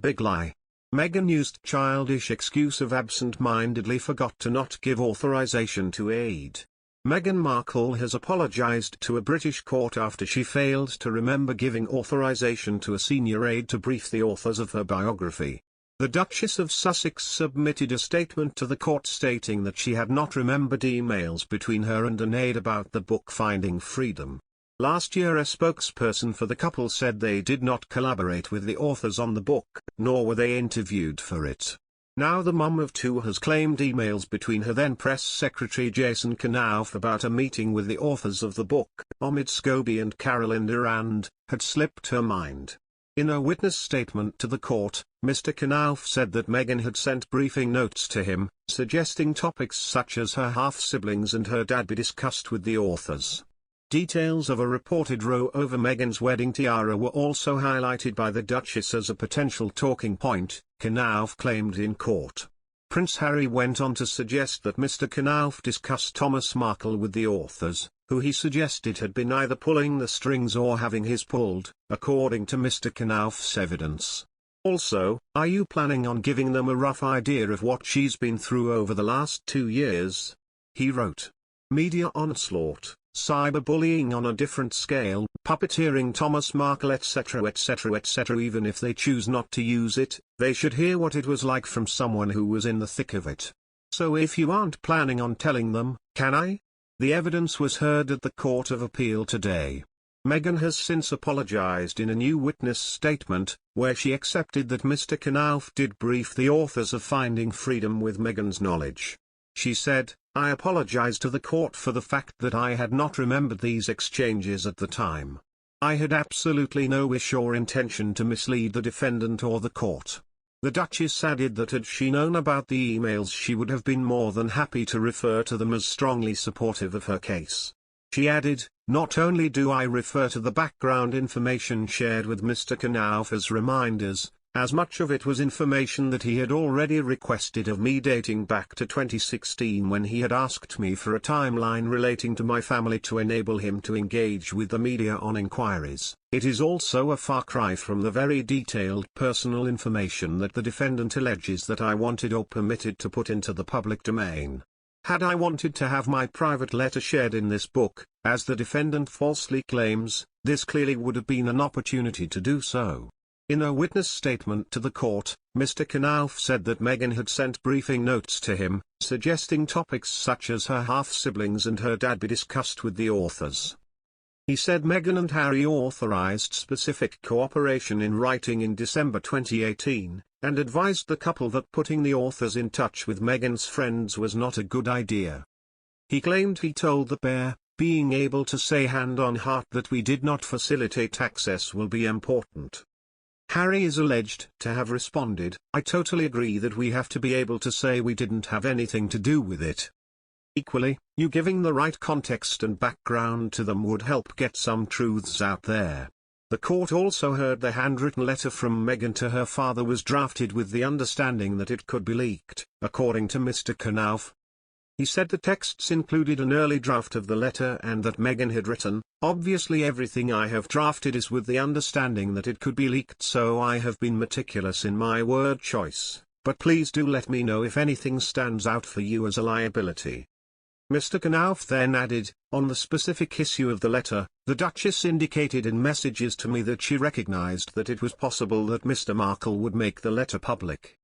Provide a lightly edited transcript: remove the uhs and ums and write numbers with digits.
big lie. Meghan used childish excuse of absent-mindedly forgot to not give authorization to Aide. Meghan Markle has apologized to a British court after she failed to remember giving authorization to a senior aide to brief the authors of her biography. The Duchess of Sussex submitted a statement to the court stating that she had not remembered emails between her and an aide about the book Finding Freedom. Last year a spokesperson for the couple said they did not collaborate with the authors on the book, nor were they interviewed for it. Now the mum of two has claimed emails between her then press secretary Jason Knauf about a meeting with the authors of the book, Omid Scobie and Carolyn Durand, had slipped her mind. In a witness statement to the court, Mr. Knauf said that Meghan had sent briefing notes to him, suggesting topics such as her half-siblings and her dad be discussed with the authors. Details of a reported row over Meghan's wedding tiara were also highlighted by the Duchess as a potential talking point, Knauf claimed in court. Prince Harry went on to suggest that Mr. Knauf discussed Thomas Markle with the authors, who he suggested had been either pulling the strings or having his pulled, according to Mr. Knauf's evidence. Also, are you planning on giving them a rough idea of what she's been through over the last 2 years? He wrote. Media onslaught, cyberbullying on a different scale, puppeteering Thomas Markle etc. etc. etc. Even if they choose not to use it, they should hear what it was like from someone who was in the thick of it. So if you aren't planning on telling them, can I? The evidence was heard at the Court of Appeal today. Meghan has since apologized in a new witness statement, where she accepted that Mr. Knauf did brief the authors of Finding Freedom with Meghan's knowledge. She said, I apologize to the court for the fact that I had not remembered these exchanges at the time. I had absolutely no wish or intention to mislead the defendant or the court. The Duchess added that had she known about the emails she would have been more than happy to refer to them as strongly supportive of her case. She added, not only do I refer to the background information shared with Mr. Knauf as reminders, as much of it was information that he had already requested of me dating back to 2016 when he had asked me for a timeline relating to my family to enable him to engage with the media on inquiries. It is also a far cry from the very detailed personal information that the defendant alleges that I wanted or permitted to put into the public domain. Had I wanted to have my private letter shared in this book, as the defendant falsely claims, this clearly would have been an opportunity to do so. In a witness statement to the court, Mr. Knauf said that Meghan had sent briefing notes to him, suggesting topics such as her half-siblings and her dad be discussed with the authors. He said Meghan and Harry authorized specific cooperation in writing in December 2018, and advised the couple that putting the authors in touch with Meghan's friends was not a good idea. He claimed he told the pair, being able to say hand on heart that we did not facilitate access will be important. Harry is alleged to have responded, I totally agree that we have to be able to say we didn't have anything to do with it. Equally, you giving the right context and background to them would help get some truths out there. The court also heard the handwritten letter from Meghan to her father was drafted with the understanding that it could be leaked, according to Mr. Knauf. He said the texts included an early draft of the letter and that Meghan had written, obviously everything I have drafted is with the understanding that it could be leaked, so I have been meticulous in my word choice, but please do let me know if anything stands out for you as a liability. Mr. Knauf then added, on the specific issue of the letter, the Duchess indicated in messages to me that she recognized that it was possible that Mr. Markle would make the letter public.